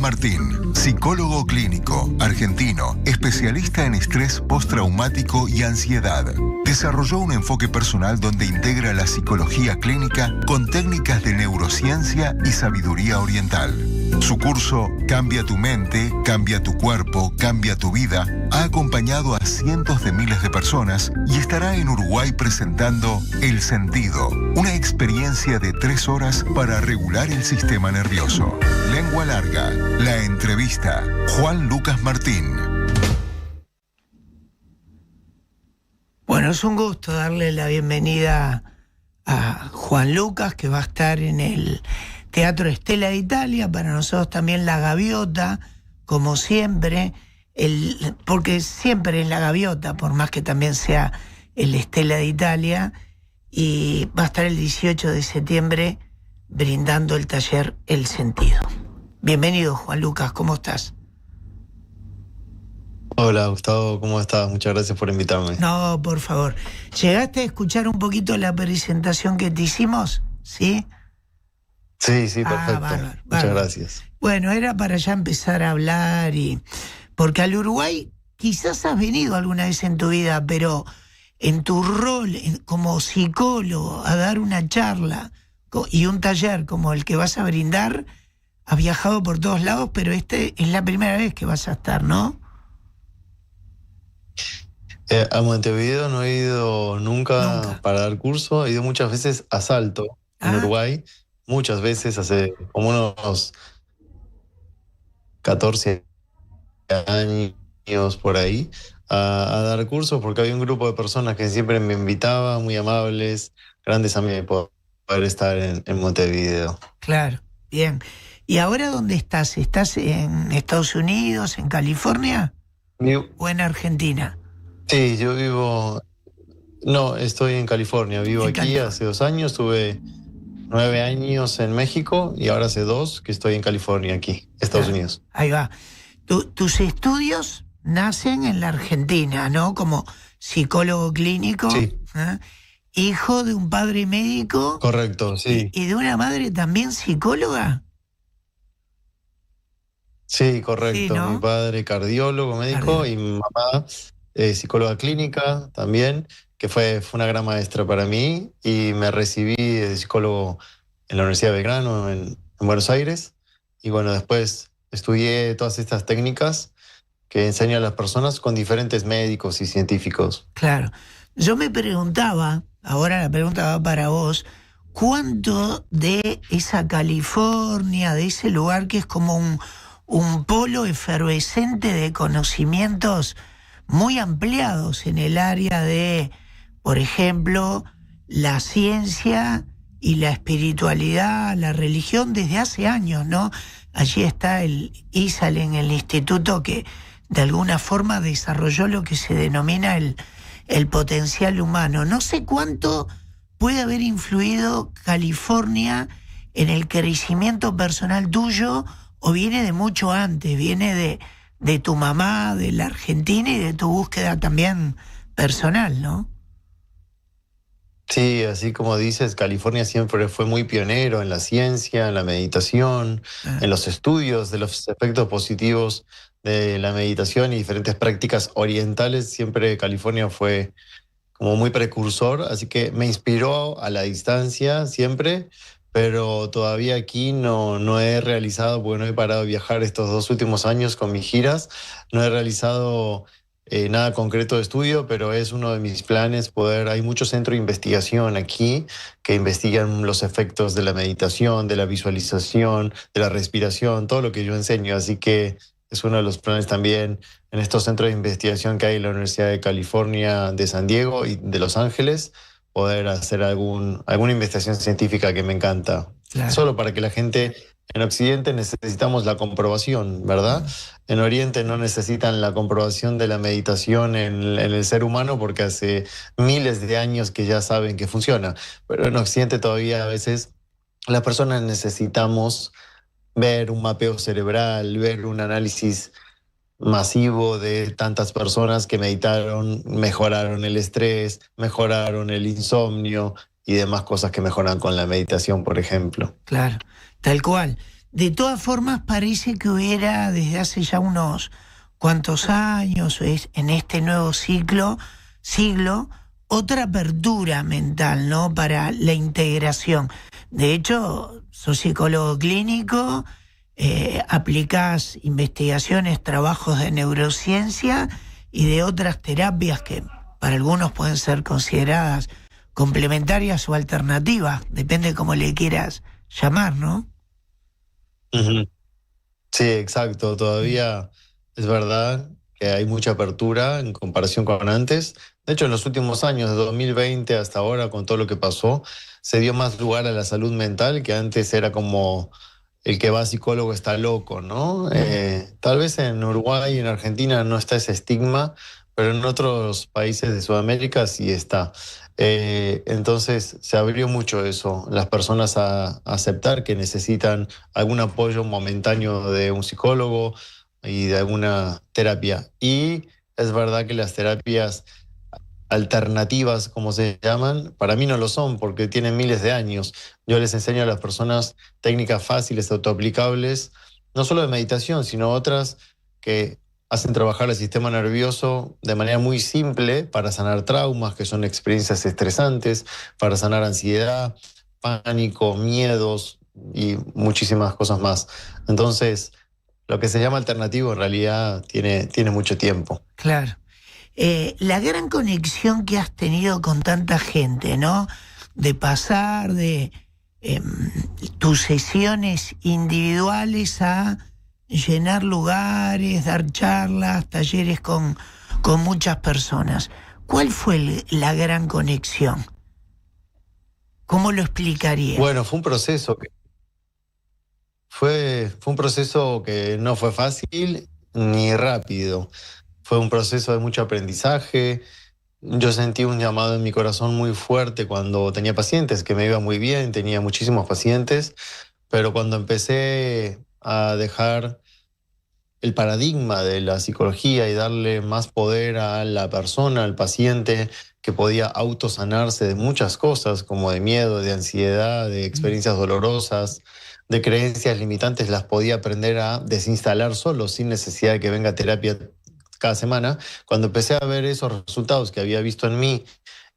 Martín, psicólogo clínico, argentino, especialista en estrés postraumático y ansiedad. Desarrolló un enfoque personal donde integra la psicología clínica con técnicas de neurociencia y sabiduría oriental. Su curso Cambia tu mente, cambia tu cuerpo, cambia tu vida ha acompañado a cientos de miles de personas y estará en Uruguay presentando El Sentido, una experiencia de 3 horas para regular el sistema nervioso. Lengua larga, la entrevista. Juan Lucas Martín. Bueno, es un gusto darle la bienvenida a Juan Lucas, que va a estar en el Teatro Stella d'Italia. Para nosotros también La Gaviota, como siempre, porque siempre es La Gaviota, por más que también sea el Stella d'Italia, y va a estar el 18 de septiembre brindando el taller El Sentido. Bienvenido, Juan Lucas, ¿cómo estás? Hola, Gustavo, ¿cómo estás? Muchas gracias por invitarme. No, por favor. ¿Llegaste a escuchar un poquito la presentación que te hicimos? ¿Sí? Sí, perfecto. Bárbaro. Muchas gracias. Bueno, era para ya empezar a hablar porque al Uruguay quizás has venido alguna vez en tu vida, pero en tu rol como psicólogo a dar una charla y un taller como el que vas a brindar, has viajado por todos lados, pero es la primera vez que vas a estar, ¿no? A Montevideo no he ido nunca para dar curso. He ido muchas veces a Salto, en Uruguay. Muchas veces, hace como unos 14 años por ahí, a dar cursos, porque había un grupo de personas que siempre me invitaban, muy amables, grandes amigos de poder estar en Montevideo. Claro, bien. ¿Y ahora dónde estás? ¿Estás en Estados Unidos, en California o en Argentina? Sí, yo vivo... No, estoy en California. Vivo aquí hace 2 años. Tuve 9 años en México y ahora hace 2 que estoy en California, aquí, Estados Unidos. Ahí va. Tus estudios nacen en la Argentina, ¿no? Como psicólogo clínico. Sí. Hijo de un padre médico. Correcto, sí. ¿Y de una madre también psicóloga? Sí, correcto. Sí, ¿no? Mi padre cardiólogo, médico, y mi mamá psicóloga clínica también, que fue una gran maestra para mí, y me recibí de psicólogo en la Universidad de Belgrano, en Buenos Aires, y bueno, después estudié todas estas técnicas que enseñan a las personas con diferentes médicos y científicos. Claro. Yo me preguntaba, ahora la pregunta va para vos, ¿cuánto de esa California, de ese lugar que es como un polo efervescente de conocimientos muy ampliados en el área de, por ejemplo, la ciencia y la espiritualidad, la religión desde hace años, ¿no? Allí está el ISAL, en el instituto que de alguna forma desarrolló lo que se denomina el potencial humano. No sé cuánto puede haber influido California en el crecimiento personal tuyo, o viene de mucho antes, viene de tu mamá, de la Argentina y de tu búsqueda también personal, ¿no? Sí, así como dices, California siempre fue muy pionero en la ciencia, en la meditación, en los estudios de los efectos positivos de la meditación y diferentes prácticas orientales. Siempre California fue como muy precursor, así que me inspiró a la distancia siempre, pero todavía aquí no he realizado, porque no he parado de viajar estos 2 últimos años con mis giras, no he realizado nada concreto de estudio, pero es uno de mis planes poder... Hay muchos centros de investigación aquí que investigan los efectos de la meditación, de la visualización, de la respiración, todo lo que yo enseño, así que es uno de los planes también en estos centros de investigación que hay en la Universidad de California, de San Diego y de Los Ángeles, poder hacer alguna investigación científica que me encanta. Claro. Solo para que la gente... En Occidente necesitamos la comprobación, ¿verdad? En Oriente no necesitan la comprobación de la meditación en el ser humano porque hace miles de años que ya saben que funciona. Pero en Occidente todavía a veces las personas necesitamos ver un mapeo cerebral, ver un análisis masivo de tantas personas que meditaron, mejoraron el estrés, mejoraron el insomnio y demás cosas que mejoran con la meditación, por ejemplo. Claro, tal cual. De todas formas, parece que hubiera desde hace ya unos cuantos años, en este nuevo siglo, otra apertura mental, ¿no?, para la integración. De hecho, sos psicólogo clínico, aplicás investigaciones, trabajos de neurociencia y de otras terapias que para algunos pueden ser consideradas complementarias o alternativas, depende cómo le quieras llamar, ¿no? Ujú. Sí, exacto. Todavía es verdad que hay mucha apertura en comparación con antes. De hecho, en los últimos años, de 2020 hasta ahora, con todo lo que pasó, se dio más lugar a la salud mental, que antes era como el que va a psicólogo está loco, ¿no? Tal vez en Uruguay y en Argentina no está ese estigma, pero en otros países de Sudamérica sí está. Entonces se abrió mucho eso, las personas a aceptar que necesitan algún apoyo momentáneo de un psicólogo y de alguna terapia. Y es verdad que las terapias alternativas, como se llaman, para mí no lo son porque tienen miles de años. Yo les enseño a las personas técnicas fáciles, autoaplicables, no solo de meditación, sino otras que hacen trabajar el sistema nervioso de manera muy simple para sanar traumas, que son experiencias estresantes, para sanar ansiedad, pánico, miedos y muchísimas cosas más. Entonces, lo que se llama alternativo en realidad tiene mucho tiempo. Claro. La gran conexión que has tenido con tanta gente, ¿no? De pasar de tus sesiones individuales a llenar lugares, dar charlas, talleres con muchas personas. ¿Cuál fue la gran conexión? ¿Cómo lo explicarías? Bueno, fue un proceso que no fue fácil ni rápido. Fue un proceso de mucho aprendizaje. Yo sentí un llamado en mi corazón muy fuerte cuando tenía pacientes, que me iba muy bien, tenía muchísimos pacientes, pero cuando empecé a dejar el paradigma de la psicología y darle más poder a la persona, al paciente, que podía autosanarse de muchas cosas, como de miedo, de ansiedad, de experiencias dolorosas, de creencias limitantes, las podía aprender a desinstalar solo, sin necesidad de que venga terapia cada semana. Cuando empecé a ver esos resultados que había visto en mí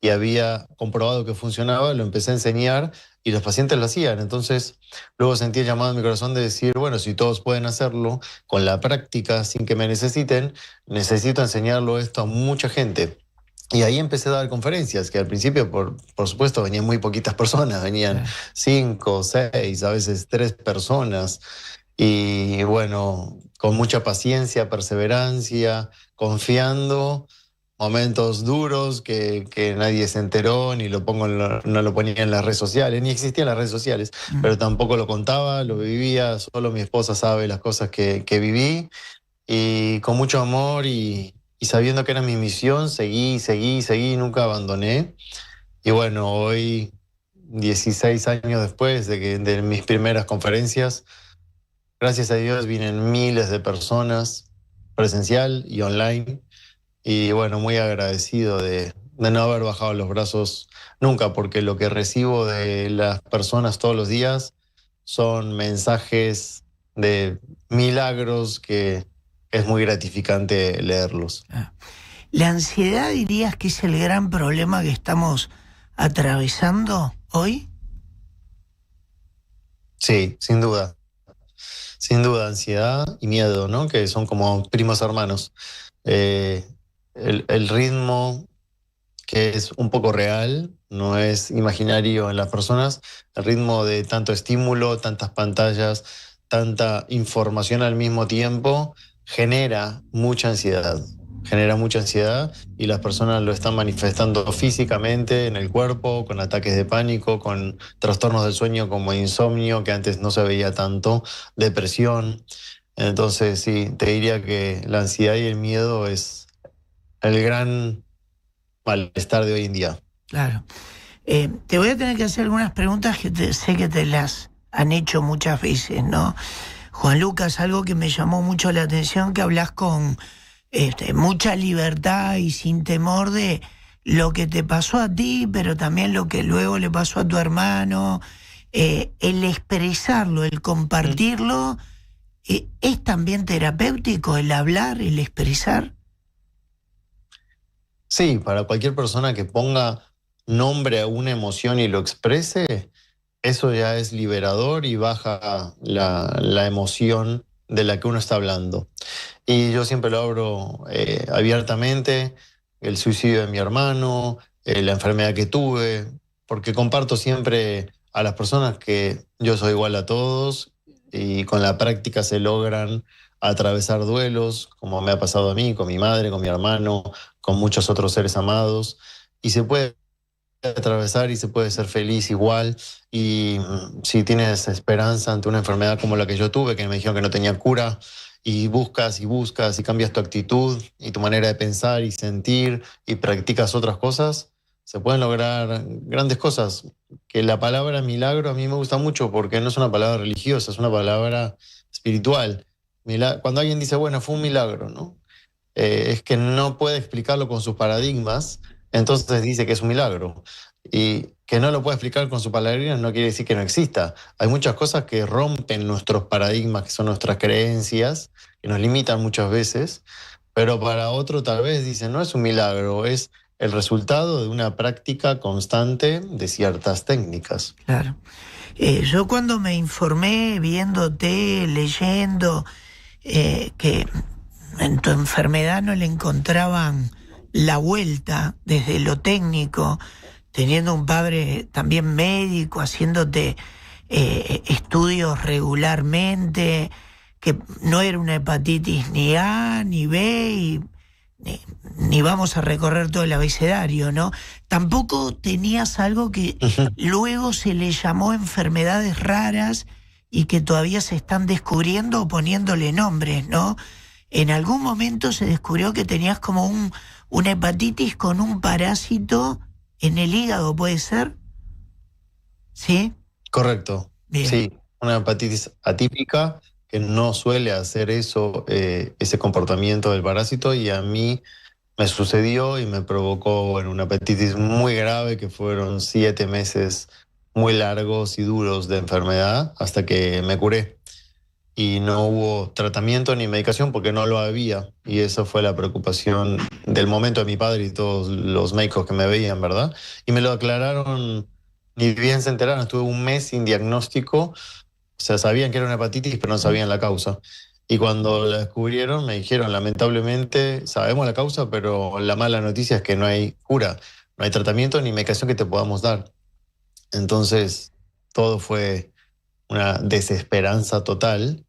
y había comprobado que funcionaba, lo empecé a enseñar y los pacientes lo hacían. Entonces, luego sentí el llamado en mi corazón de decir, bueno, si todos pueden hacerlo con la práctica, sin que me necesiten, necesito enseñarlo esto a mucha gente. Y ahí empecé a dar conferencias, que al principio, por supuesto, venían muy poquitas personas, venían 5, 6, a veces 3 personas. Y bueno, con mucha paciencia, perseverancia, confiando, momentos duros que nadie se enteró, ni no lo ponía en las redes sociales, ni existían las redes sociales, pero tampoco lo contaba, lo vivía, solo mi esposa sabe las cosas que viví, y con mucho amor y sabiendo que era mi misión, seguí, nunca abandoné. Y bueno, hoy, 16 años después de mis primeras conferencias, gracias a Dios vienen miles de personas, presencial y online. Y bueno, muy agradecido de no haber bajado los brazos nunca, porque lo que recibo de las personas todos los días son mensajes de milagros que es muy gratificante leerlos. ¿La ansiedad dirías que es el gran problema que estamos atravesando hoy? Sí, sin duda. Sin duda, ansiedad y miedo, ¿no? Que son como primos hermanos. El ritmo, que es un poco real, no es imaginario en las personas, el ritmo de tanto estímulo, tantas pantallas, tanta información al mismo tiempo, genera mucha ansiedad. Y las personas lo están manifestando físicamente en el cuerpo, con ataques de pánico, con trastornos del sueño como insomnio, que antes no se veía tanto, depresión. Entonces sí, te diría que la ansiedad y el miedo es el gran malestar de hoy en día. Claro. Te voy a tener que hacer algunas preguntas que sé que te las han hecho muchas veces, ¿no? Juan Lucas, algo que me llamó mucho la atención, que hablas con mucha libertad y sin temor de lo que te pasó a ti, pero también lo que luego le pasó a tu hermano. el expresarlo, el compartirlo, ¿es también terapéutico el hablar, el expresar? Sí, para cualquier persona que ponga nombre a una emoción y lo exprese, eso ya es liberador y baja la emoción de la que uno está hablando. Y yo siempre lo abro abiertamente, el suicidio de mi hermano, la enfermedad que tuve, porque comparto siempre a las personas que yo soy igual a todos y con la práctica se logran atravesar duelos, como me ha pasado a mí, con mi madre, con mi hermano, con muchos otros seres amados, y se puede atravesar y se puede ser feliz igual. Y si tienes esperanza ante una enfermedad como la que yo tuve, que me dijeron que no tenía cura, y buscas y buscas y cambias tu actitud y tu manera de pensar y sentir y practicas otras cosas, se pueden lograr grandes cosas. Que la palabra milagro a mí me gusta mucho porque no es una palabra religiosa, es una palabra espiritual. Cuando alguien dice, bueno, fue un milagro, ¿no? Es que no puede explicarlo con sus paradigmas, entonces dice que es un milagro. Y que no lo puede explicar con sus palabras no quiere decir que no exista. Hay muchas cosas que rompen nuestros paradigmas, que son nuestras creencias, que nos limitan muchas veces, pero para otro tal vez dice, no es un milagro, es el resultado de una práctica constante de ciertas técnicas. Claro. Yo cuando me informé, viéndote, leyendo, que en tu enfermedad no le encontraban la vuelta desde lo técnico, teniendo un padre también médico, haciéndote estudios regularmente, que no era una hepatitis ni A ni B, y ni vamos a recorrer todo el abecedario, ¿no? Tampoco tenías algo que luego se le llamó enfermedades raras y que todavía se están descubriendo o poniéndole nombres, ¿no? En algún momento se descubrió que tenías como una hepatitis con un parásito en el hígado, ¿puede ser? ¿Sí? Correcto. Bien. Sí, una hepatitis atípica que no suele hacer eso, ese comportamiento del parásito, y a mí me sucedió y me provocó, bueno, una hepatitis muy grave, que fueron 7 meses muy largos y duros de enfermedad hasta que me curé. Y no hubo tratamiento ni medicación porque no lo había. Y eso fue la preocupación del momento de mi padre y todos los médicos que me veían, ¿verdad? Y me lo aclararon, ni bien se enteraron, estuve un mes sin diagnóstico. O sea, sabían que era una hepatitis, pero no sabían la causa. Y cuando la descubrieron, me dijeron, lamentablemente, sabemos la causa, pero la mala noticia es que no hay cura, no hay tratamiento ni medicación que te podamos dar. Entonces, todo fue una desesperanza total.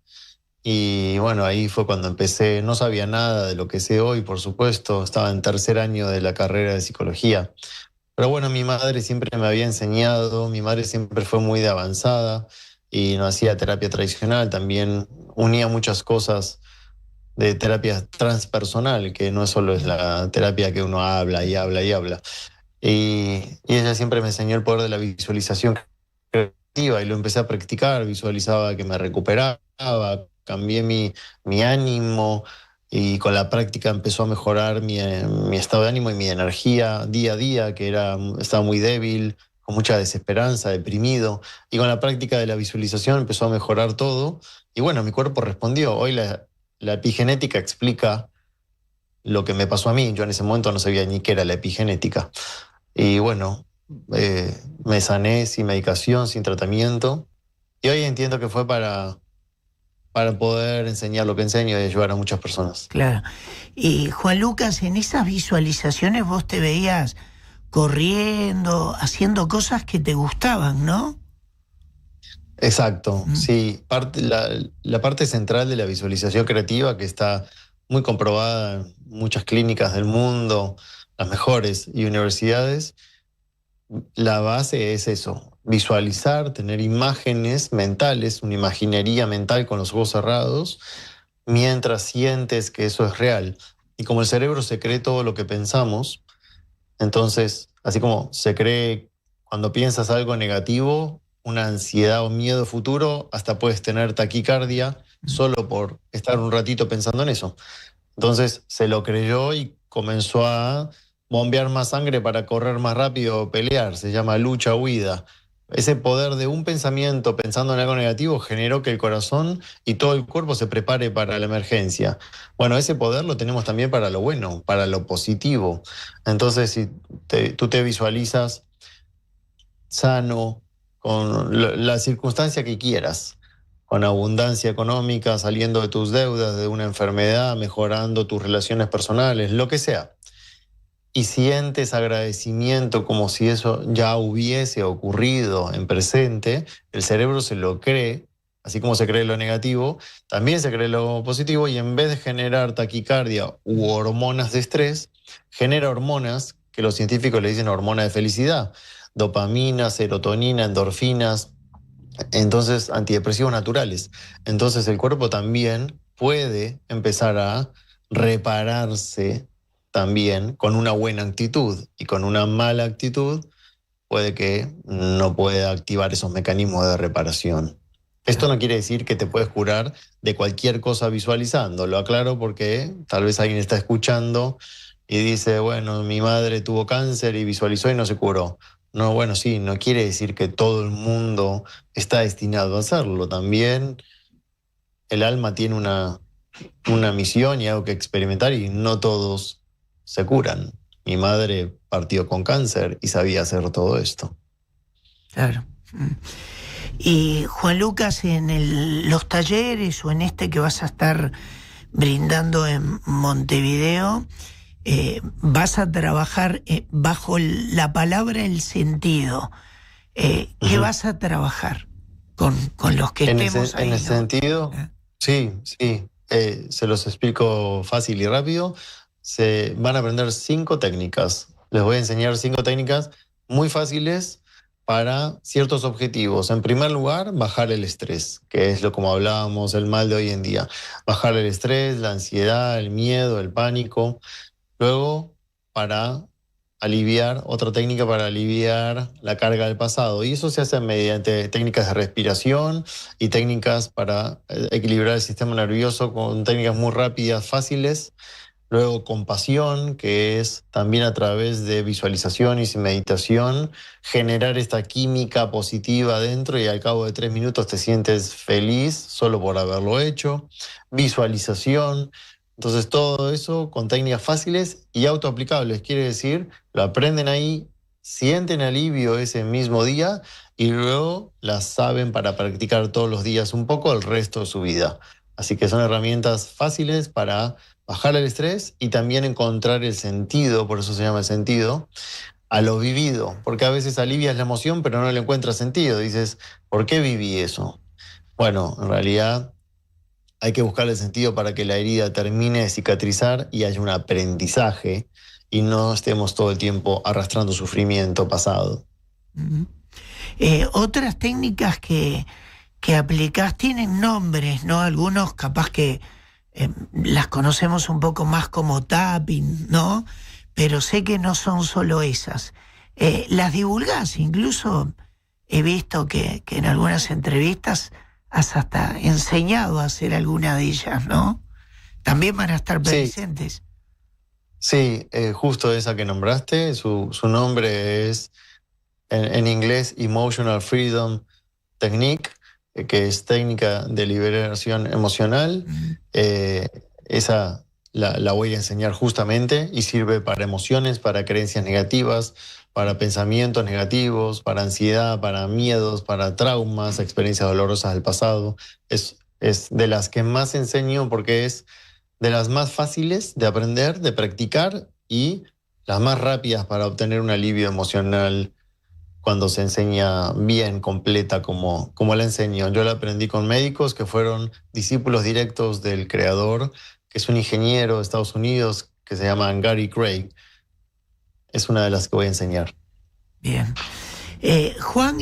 Y bueno, ahí fue cuando empecé, no sabía nada de lo que sé hoy, por supuesto, estaba en tercer año de la carrera de psicología. Pero bueno, mi madre siempre me había enseñado, mi madre siempre fue muy de avanzada y no hacía terapia tradicional, también unía muchas cosas de terapia transpersonal, que no solo es la terapia que uno habla y habla y habla. Y ella siempre me enseñó el poder de la visualización creativa y lo empecé a practicar, visualizaba que me recuperaba, cambié mi ánimo y con la práctica empezó a mejorar mi estado de ánimo y mi energía día a día, que estaba muy débil, con mucha desesperanza, deprimido, y con la práctica de la visualización empezó a mejorar todo y bueno, mi cuerpo respondió. Hoy la epigenética explica lo que me pasó a mí. Yo en ese momento no sabía ni qué era la epigenética. Y bueno, me sané sin medicación, sin tratamiento. Y hoy entiendo que fue para poder enseñar lo que enseño y ayudar a muchas personas. Claro. Y Juan Lucas, en esas visualizaciones vos te veías corriendo, haciendo cosas que te gustaban, ¿no? Exacto, sí. La parte central de la visualización creativa, que está muy comprobada en muchas clínicas del mundo, las mejores y universidades, la base es eso, visualizar, tener imágenes mentales, una imaginería mental con los ojos cerrados, mientras sientes que eso es real. Y como el cerebro se cree todo lo que pensamos, entonces, así como se cree cuando piensas algo negativo, una ansiedad o miedo futuro, hasta puedes tener taquicardia solo por estar un ratito pensando en eso. Entonces se lo creyó y comenzó a bombear más sangre para correr más rápido o pelear. Se llama lucha-huida. ese poder de un pensamiento pensando en algo negativo generó que el corazón y todo el cuerpo se prepare para la emergencia. Bueno, ese poder lo tenemos también para lo bueno, para lo positivo. Entonces, si tú te visualizas sano, con la circunstancia que quieras, con abundancia económica, saliendo de tus deudas, de una enfermedad, mejorando tus relaciones personales, lo que sea, y sientes agradecimiento como si eso ya hubiese ocurrido en presente, el cerebro se lo cree, así como se cree lo negativo, también se cree lo positivo, y en vez de generar taquicardia u hormonas de estrés, genera hormonas que los científicos le dicen hormonas de felicidad, dopamina, serotonina, endorfinas, entonces antidepresivos naturales. Entonces el cuerpo también puede empezar a repararse también con una buena actitud, y con una mala actitud puede que no pueda activar esos mecanismos de reparación. Esto no quiere decir que te puedes curar de cualquier cosa visualizando, lo aclaro porque tal vez alguien está escuchando y dice, bueno, mi madre tuvo cáncer y visualizó y no se curó. No, bueno, sí, no quiere decir que todo el mundo está destinado a hacerlo. También el alma tiene una misión y algo que experimentar, y no todos se curan. Mi madre partió con cáncer y sabía hacer todo esto. Claro. Y Juan Lucas, en los talleres o en este que vas a estar brindando en Montevideo, vas a trabajar bajo la palabra el sentido. ¿Qué vas a trabajar con los que estemos ahí? En ese sentido, sí. Se los explico fácil y rápido. Se van a aprender 5 técnicas. Les voy a enseñar 5 técnicas muy fáciles para ciertos objetivos. En primer lugar, bajar el estrés, que es como hablábamos, el mal de hoy en día. Bajar el estrés, la ansiedad, el miedo, el pánico. Luego, para aliviar, otra técnica para aliviar la carga del pasado. Y eso se hace mediante técnicas de respiración y técnicas para equilibrar el sistema nervioso con técnicas muy rápidas, fáciles. Luego, compasión, que es también a través de visualización y meditación, generar esta química positiva adentro, y al cabo de 3 minutos te sientes feliz solo por haberlo hecho. Visualización. Entonces, todo eso con técnicas fáciles y autoaplicables. Quiere decir, lo aprenden ahí, sienten alivio ese mismo día y luego las saben para practicar todos los días un poco el resto de su vida. Así que son herramientas fáciles para bajar el estrés y también encontrar el sentido, por eso se llama el sentido, a lo vivido. Porque a veces alivias la emoción, pero no le encuentras sentido. Dices, ¿por qué viví eso? Bueno, en realidad hay que buscar el sentido para que la herida termine de cicatrizar y haya un aprendizaje y no estemos todo el tiempo arrastrando sufrimiento pasado. Otras técnicas que aplicás tienen nombres, ¿no? Algunos capaz que las conocemos un poco más como tapping, ¿no? Pero sé que no son solo esas. Las divulgás, incluso he visto que en algunas entrevistas has hasta enseñado a hacer alguna de ellas, ¿no? También van a estar presentes. Sí, justo esa que nombraste, su nombre es en inglés Emotional Freedom Technique, que es técnica de liberación emocional. Esa la voy a enseñar justamente y sirve para emociones, para creencias negativas, para pensamientos negativos, para ansiedad, para miedos, para traumas, experiencias dolorosas del pasado. Es de las que más enseño porque es de las más fáciles de aprender, de practicar, y las más rápidas para obtener un alivio emocional cuando se enseña bien, completa, como la enseño. Yo la aprendí con médicos que fueron discípulos directos del creador, que es un ingeniero de Estados Unidos que se llama Gary Craig. Es una de las que voy a enseñar. Bien. Juan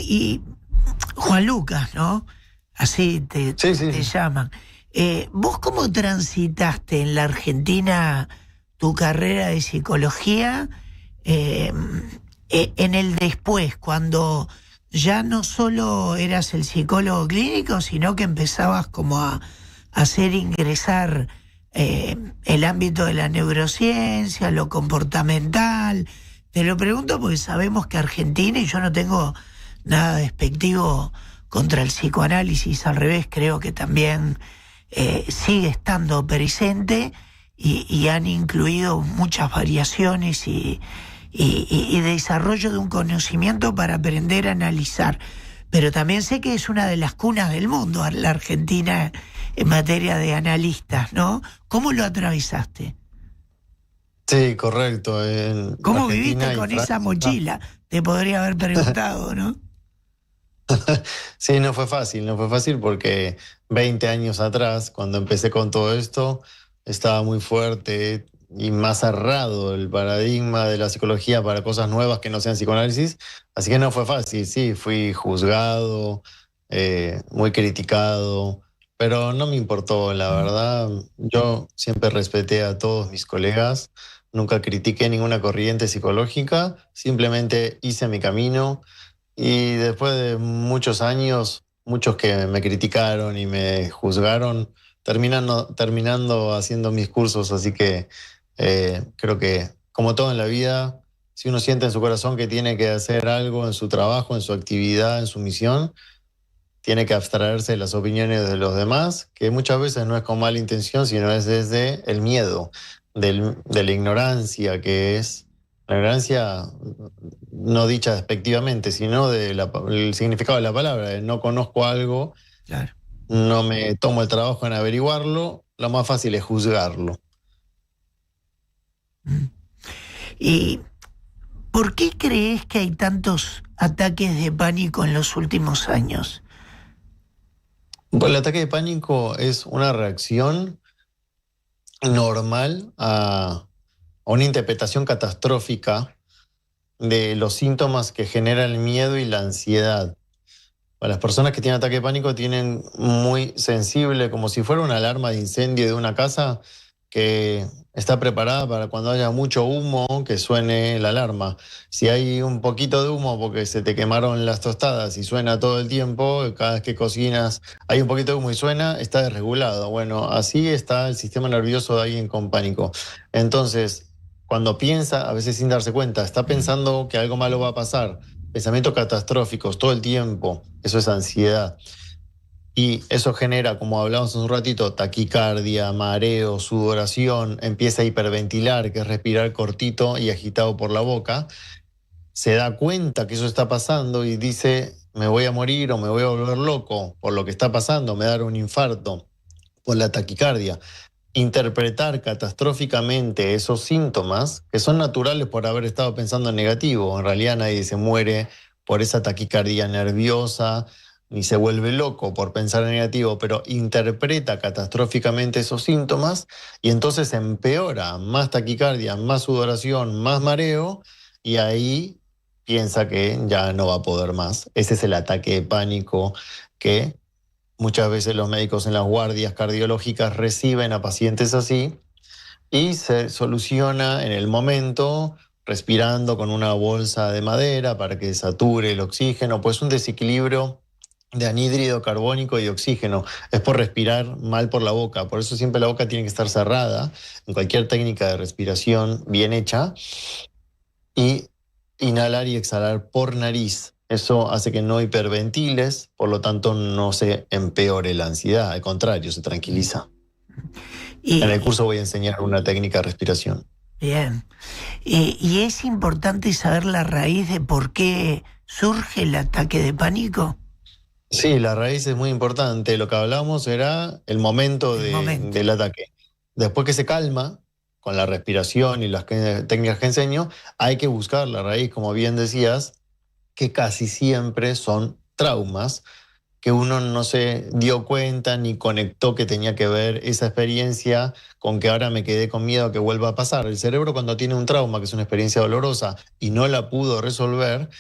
Lucas, ¿no? Así te llaman. ¿Vos cómo transitaste en la Argentina tu carrera de psicología en el después, cuando ya no solo eras el psicólogo clínico, sino que empezabas como a hacer ingresar el ámbito de la neurociencia, lo comportamental? Te lo pregunto porque sabemos que Argentina, y yo no tengo nada despectivo contra el psicoanálisis, al revés, creo que también sigue estando presente y han incluido muchas variaciones y desarrollo de un conocimiento para aprender a analizar. Pero también sé que es una de las cunas del mundo, la Argentina, en materia de analistas, ¿no? ¿Cómo lo atravesaste? Sí, correcto. ¿Cómo viviste con esa mochila? Te podría haber preguntado, ¿no? Sí, no fue fácil porque 20 años atrás, cuando empecé con todo esto, estaba muy fuerte y más cerrado el paradigma de la psicología para cosas nuevas que no sean psicoanálisis, así que no fue fácil, sí, fui juzgado, muy criticado, pero no me importó, la verdad, yo siempre respeté a todos mis colegas, nunca critiqué ninguna corriente psicológica, simplemente hice mi camino. Y después de muchos años, muchos que me criticaron y me juzgaron, terminando haciendo mis cursos. Así que creo que, como todo en la vida, si uno siente en su corazón que tiene que hacer algo en su trabajo, en su actividad, en su misión, tiene que abstraerse de las opiniones de los demás, que muchas veces no es con mala intención, sino es desde el miedo, de la ignorancia, que es la ignorancia no dicha despectivamente, sino el significado de la palabra. No conozco algo, Claro. no me tomo el trabajo en averiguarlo, lo más fácil es juzgarlo. ¿Y por qué crees que hay tantos ataques de pánico en los últimos años? Bueno, el ataque de pánico es una reacción normal a una interpretación catastrófica de los síntomas que genera el miedo y la ansiedad. Para las personas que tienen ataque de pánico tienen muy sensible, como si fuera una alarma de incendio de una casa que está preparada para cuando haya mucho humo que suene la alarma. Si hay un poquito de humo porque se te quemaron las tostadas y suena todo el tiempo, cada vez que cocinas hay un poquito de humo y suena, está desregulado. Bueno, así está el sistema nervioso de alguien con pánico. Entonces, cuando piensa, a veces sin darse cuenta, está pensando que algo malo va a pasar, pensamientos catastróficos todo el tiempo, eso es ansiedad. Y eso genera, como hablábamos hace un ratito, taquicardia, mareo, sudoración, empieza a hiperventilar, que es respirar cortito y agitado por la boca. Se da cuenta que eso está pasando y dice, me voy a morir o me voy a volver loco por lo que está pasando, me va a dar un infarto por la taquicardia. Interpretar catastróficamente esos síntomas, que son naturales por haber estado pensando en negativo. En realidad nadie se muere por esa taquicardia nerviosa, ni se vuelve loco por pensar en negativo, pero interpreta catastróficamente esos síntomas y entonces empeora, más taquicardia, más sudoración, más mareo, y ahí piensa que ya no va a poder más. Ese es el ataque de pánico que muchas veces los médicos en las guardias cardiológicas reciben a pacientes así y se soluciona en el momento respirando con una bolsa de madera para que sature el oxígeno, pues un desequilibrio de anhídrido carbónico y oxígeno. Es por respirar mal por la boca. Por eso siempre la boca tiene que estar cerrada en cualquier técnica de respiración bien hecha y inhalar y exhalar por nariz. Eso hace que no hiperventiles, por lo tanto no se empeore la ansiedad, al contrario, se tranquiliza. En el curso voy a enseñar una técnica de respiración. Bien. ¿Y es importante saber la raíz de por qué surge el ataque de pánico? Sí, la raíz es muy importante. Lo que hablábamos era el momento del ataque. Después que se calma, con la respiración y las técnicas que enseño, hay que buscar la raíz, como bien decías, que casi siempre son traumas que uno no se dio cuenta ni conectó que tenía que ver esa experiencia con que ahora me quedé con miedo a que vuelva a pasar. El cerebro, cuando tiene un trauma, que es una experiencia dolorosa, y no la pudo resolver,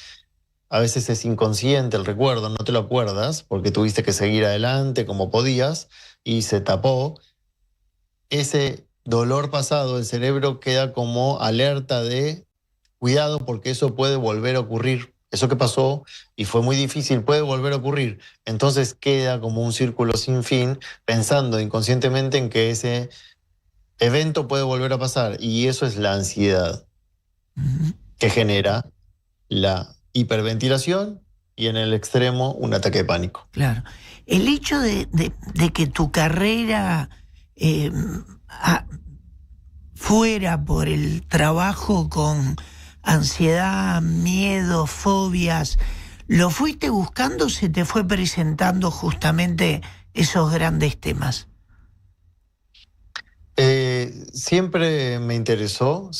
a veces es inconsciente el recuerdo, no te lo acuerdas porque tuviste que seguir adelante como podías y se tapó. Ese dolor pasado, el cerebro queda como alerta de cuidado porque eso puede volver a ocurrir. Eso que pasó y fue muy difícil puede volver a ocurrir. Entonces queda como un círculo sin fin pensando inconscientemente en que ese evento puede volver a pasar. Y eso es la ansiedad que genera la hiperventilación y en el extremo un ataque de pánico. Claro. El hecho de que tu carrera fuera por el trabajo con ansiedad, miedo, fobias, ¿lo fuiste buscando o se te fue presentando justamente esos grandes temas? Siempre me interesó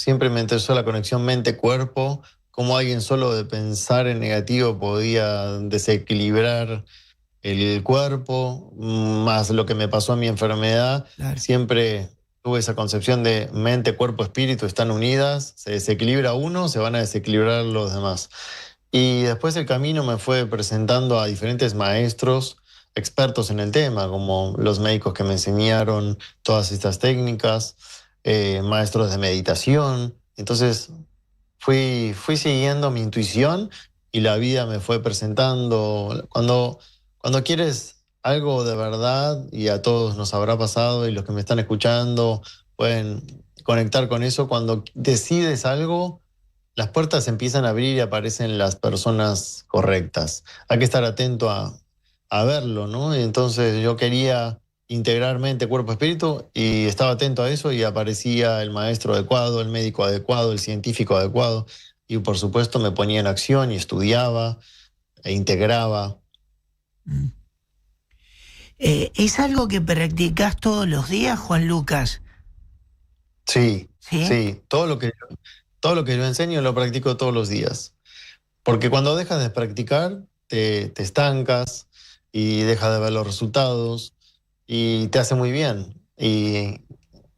la conexión mente-cuerpo, cómo alguien solo de pensar en negativo podía desequilibrar el cuerpo, más lo que me pasó a mi enfermedad. Claro. Siempre tuve esa concepción de mente, cuerpo, espíritu están unidas, se desequilibra uno, se van a desequilibrar los demás. Y después el camino me fue presentando a diferentes maestros, expertos en el tema, como los médicos que me enseñaron todas estas técnicas, maestros de meditación. Entonces fui siguiendo mi intuición y la vida me fue presentando. Cuando quieres algo de verdad, y a todos nos habrá pasado, y los que me están escuchando pueden conectar con eso, cuando decides algo, las puertas empiezan a abrir y aparecen las personas correctas. Hay que estar atento a verlo, ¿no? Entonces yo quería integrar mente, cuerpo, espíritu, y estaba atento a eso y aparecía el maestro adecuado, el médico adecuado, el científico adecuado, y por supuesto me ponía en acción y estudiaba e integraba. ¿Es algo que practicás todos los días, Juan Lucas? Sí. Todo lo que yo enseño lo practico todos los días. Porque cuando dejas de practicar, te estancas y dejas de ver los resultados y te hace muy bien. Y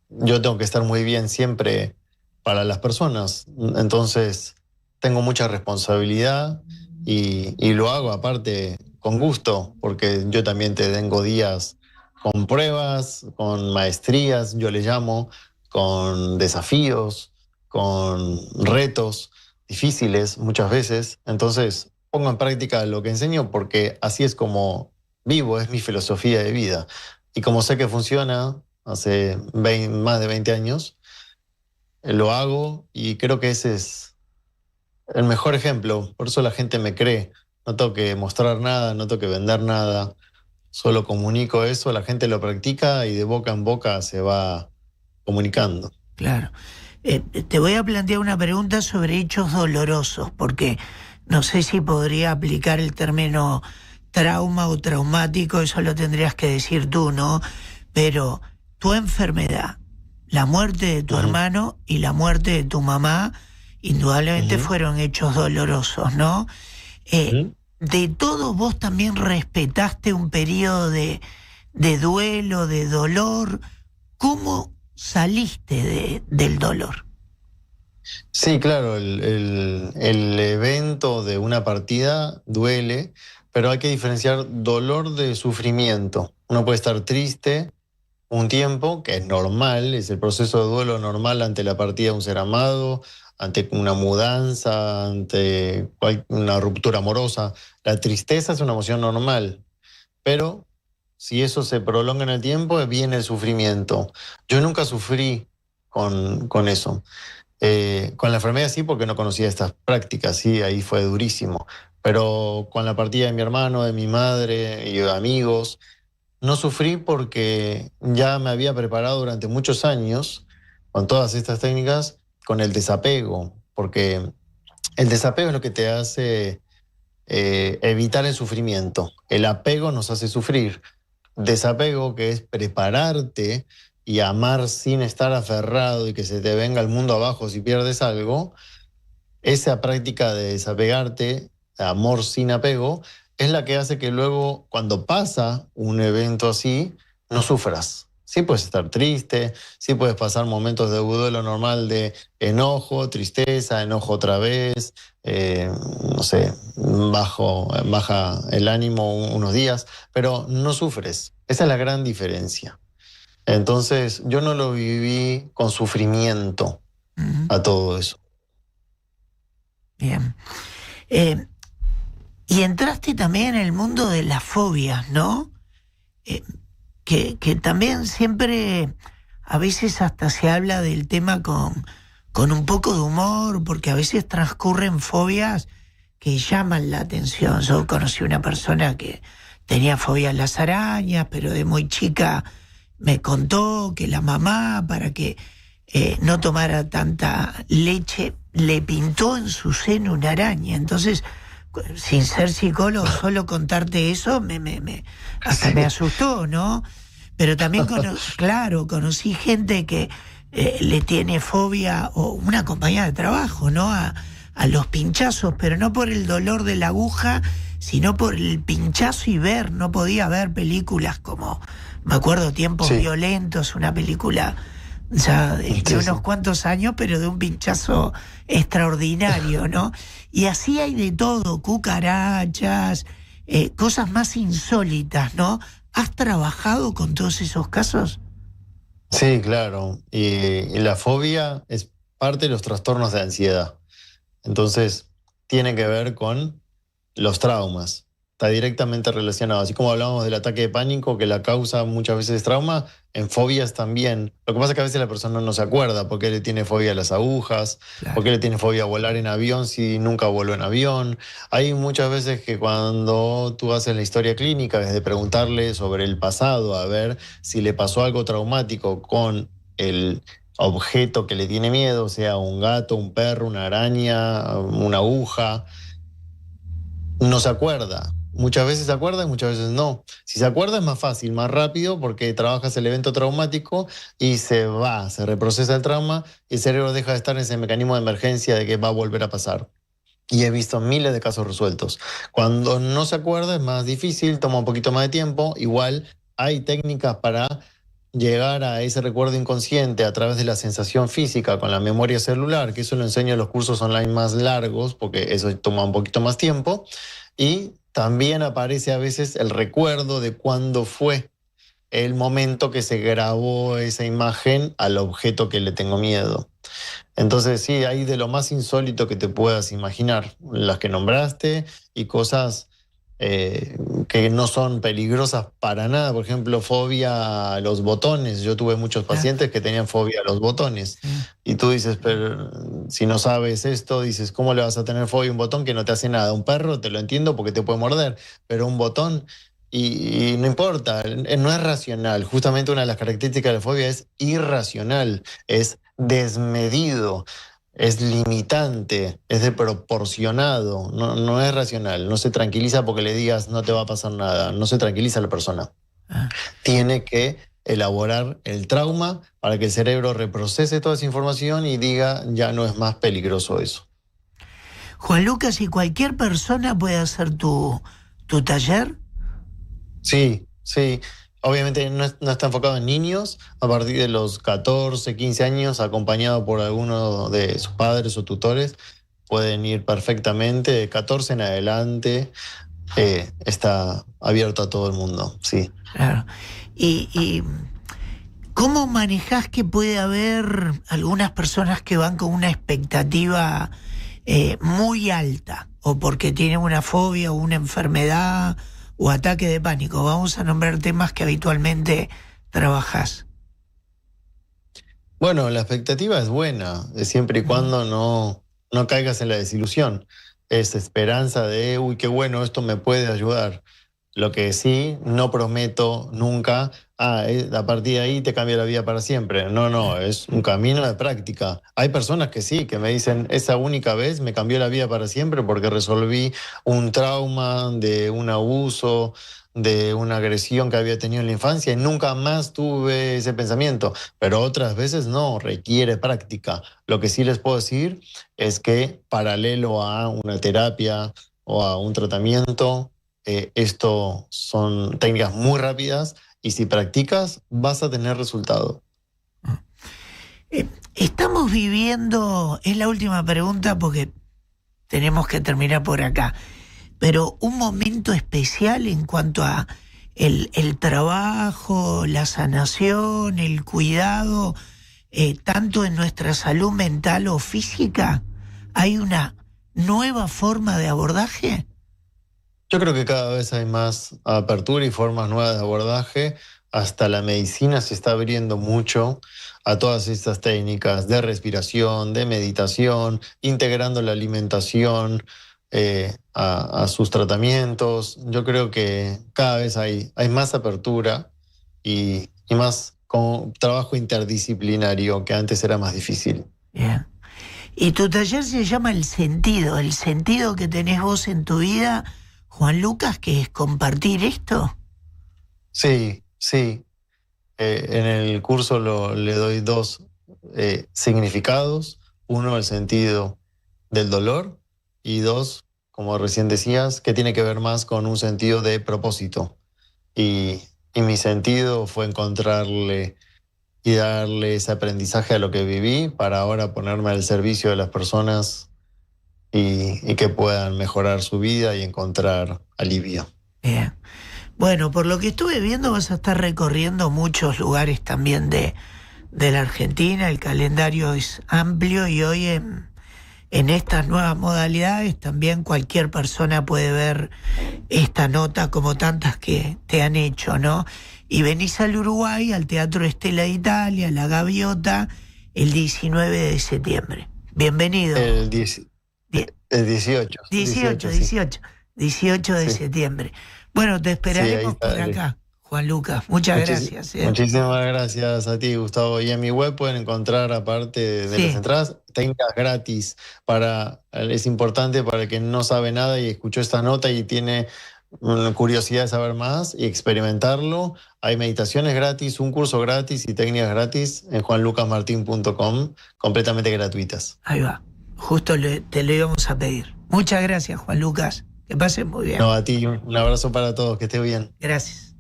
yo tengo que estar muy bien siempre para las personas. Entonces, tengo mucha responsabilidad y lo hago aparte con gusto, porque yo también tengo días con pruebas, con maestrías, yo le llamo, con desafíos, con retos difíciles muchas veces. Entonces pongo en práctica lo que enseño porque así es como vivo, es mi filosofía de vida. Y como sé que funciona hace más de 20 años, lo hago y creo que ese es el mejor ejemplo. Por eso la gente me cree. No tengo que mostrar nada, no tengo que vender nada. Solo comunico eso, la gente lo practica y de boca en boca se va comunicando. Claro. Te voy a plantear una pregunta sobre hechos dolorosos, porque no sé si podría aplicar el término trauma o traumático, eso lo tendrías que decir tú, ¿no? Pero tu enfermedad, la muerte de tu hermano y la muerte de tu mamá, indudablemente fueron hechos dolorosos, ¿no? De todos vos también respetaste un periodo de duelo, de dolor. ¿Cómo saliste del dolor? Sí, claro, el evento de una partida duele, pero hay que diferenciar dolor de sufrimiento. Uno puede estar triste un tiempo, que es normal, es el proceso de duelo normal ante la partida de un ser amado, ante una mudanza, ante una ruptura amorosa. La tristeza es una emoción normal, pero si eso se prolonga en el tiempo, viene el sufrimiento. Yo nunca sufrí con eso. Con la enfermedad sí, porque no conocía estas prácticas, sí, ahí fue durísimo. Pero con la partida de mi hermano, de mi madre y de amigos, no sufrí porque ya me había preparado durante muchos años con todas estas técnicas, con el desapego, porque el desapego es lo que te hace evitar el sufrimiento. El apego nos hace sufrir. Desapego, que es prepararte y amar sin estar aferrado y que se te venga el mundo abajo si pierdes algo, esa práctica de desapegarte, amor sin apego, es la que hace que luego, cuando pasa un evento así, no sufras. Sí puedes estar triste, sí puedes pasar momentos de duelo normal de enojo, tristeza, enojo otra vez, no sé, baja el ánimo unos días, pero no sufres. Esa es la gran diferencia. Entonces, yo no lo viví con sufrimiento a todo eso. Bien. Y entraste también en el mundo de las fobias, ¿no? Que también siempre, a veces hasta se habla del tema con un poco de humor, porque a veces transcurren fobias que llaman la atención. Yo conocí una persona que tenía fobia a las arañas, pero de muy chica me contó que la mamá, para que no tomara tanta leche, le pintó en su seno una araña. Entonces, sin ser psicólogo, solo contarte eso hasta me asustó, ¿no? Pero también conocí gente que le tiene fobia, o una compañía de trabajo, ¿no? A los pinchazos, pero no por el dolor de la aguja, sino por el pinchazo y ver. No podía ver películas como, me acuerdo, Tiempos Violentos, una película ya de unos cuantos años, pero de un pinchazo extraordinario, ¿no? Y así hay de todo, cucarachas, cosas más insólitas, ¿no? ¿Has trabajado con todos esos casos? Sí, claro. Y la fobia es parte de los trastornos de ansiedad. Entonces, tiene que ver con los traumas. Está directamente relacionado. Así como hablábamos del ataque de pánico, que la causa muchas veces es trauma, en fobias también. Lo que pasa es que a veces la persona no se acuerda por qué le tiene fobia a las agujas, por qué le tiene fobia a volar en avión si nunca voló en avión. Hay muchas veces que cuando tú haces la historia clínica, desde preguntarle sobre el pasado, a ver si le pasó algo traumático con el objeto que le tiene miedo, sea un gato, un perro, una araña, una aguja, no se acuerda. Muchas veces se acuerda y muchas veces no. Si se acuerda es más fácil, más rápido, porque trabajas el evento traumático y se reprocesa el trauma y el cerebro deja de estar en ese mecanismo de emergencia de que va a volver a pasar. Y he visto miles de casos resueltos. Cuando no se acuerda es más difícil, toma un poquito más de tiempo. Igual hay técnicas para llegar a ese recuerdo inconsciente a través de la sensación física con la memoria celular, que eso lo enseño en los cursos online más largos, porque eso toma un poquito más tiempo. Y también aparece a veces el recuerdo de cuándo fue el momento que se grabó esa imagen al objeto que le tengo miedo. Entonces sí, hay de lo más insólito que te puedas imaginar, las que nombraste y cosas que no son peligrosas para nada. Por ejemplo, fobia a los botones. Yo tuve muchos pacientes que tenían fobia a los botones. Y tú dices, pero si no sabes esto, dices, ¿cómo le vas a tener fobia a un botón que no te hace nada? Un perro, te lo entiendo porque te puede morder, pero un botón, y no importa, no es racional. Justamente una de las características de la fobia es irracional, es desmedido, es limitante, es desproporcionado, no es racional, no se tranquiliza porque le digas no te va a pasar nada, no se tranquiliza la persona. Tiene que elaborar el trauma para que el cerebro reprocese toda esa información y diga ya no es más peligroso eso. Juan Lucas, ¿y cualquier persona puede hacer tu taller? Sí, sí. Obviamente no está enfocado en niños, a partir de los 14, 15 años, acompañado por alguno de sus padres o tutores, pueden ir perfectamente. De 14 en adelante está abierto a todo el mundo, sí. Claro. ¿Y cómo manejás que puede haber algunas personas que van con una expectativa muy alta, o porque tienen una fobia o una enfermedad o ataque de pánico? Vamos a nombrar temas que habitualmente trabajás. Bueno, la expectativa es buena, siempre y cuando no caigas en la desilusión. Es esperanza de, uy, qué bueno, esto me puede ayudar. Lo que sí, no prometo nunca, a partir de ahí te cambia la vida para siempre. No, es un camino de práctica. Hay personas que sí, que me dicen, esa única vez me cambió la vida para siempre porque resolví un trauma de un abuso, de una agresión que había tenido en la infancia y nunca más tuve ese pensamiento. Pero otras veces no, requiere práctica. Lo que sí les puedo decir es que paralelo a una terapia o a un tratamiento, esto son técnicas muy rápidas y si practicas vas a tener resultado. Estamos viviendo, es la última pregunta porque tenemos que terminar por acá, pero un momento especial en cuanto a el trabajo, la sanación, el cuidado, tanto en nuestra salud mental o física. ¿Hay una nueva forma de abordaje? Yo creo que cada vez hay más apertura y formas nuevas de abordaje. Hasta la medicina se está abriendo mucho a todas estas técnicas de respiración, de meditación, integrando la alimentación. a sus tratamientos. Yo creo que cada vez hay más apertura y más con trabajo interdisciplinario, que antes era más difícil. Bien. Y tu taller se llama el sentido que tenés vos en tu vida, Juan Lucas, que es compartir esto. Sí. En el curso le doy dos significados. Uno, el sentido del dolor, y dos, como recién decías, que tiene que ver más con un sentido de propósito. Y mi sentido fue encontrarle y darle ese aprendizaje a lo que viví para ahora ponerme al servicio de las personas y que puedan mejorar su vida y encontrar alivio. Bien. Bueno, por lo que estuve viendo vas a estar recorriendo muchos lugares también de la Argentina. El calendario es amplio y hoy en estas nuevas modalidades también cualquier persona puede ver esta nota como tantas que te han hecho, ¿no? Y venís al Uruguay, al Teatro Estela de Italia, La Gaviota, el 19 de septiembre. Bienvenido. El 18. 18 de septiembre. Bueno, te esperaremos por acá, Juan Lucas. Muchas gracias. Muchísimas gracias a ti, Gustavo. Y en mi web pueden encontrar, aparte de las entradas, técnicas gratis. Es importante para el que no sabe nada y escuchó esta nota y tiene curiosidad de saber más y experimentarlo. Hay meditaciones gratis, un curso gratis y técnicas gratis en juanlucasmartin.com, completamente gratuitas. Ahí va. Justo te lo íbamos a pedir. Muchas gracias, Juan Lucas. Que pases muy bien. No, a ti, un abrazo para todos, que esté bien. Gracias.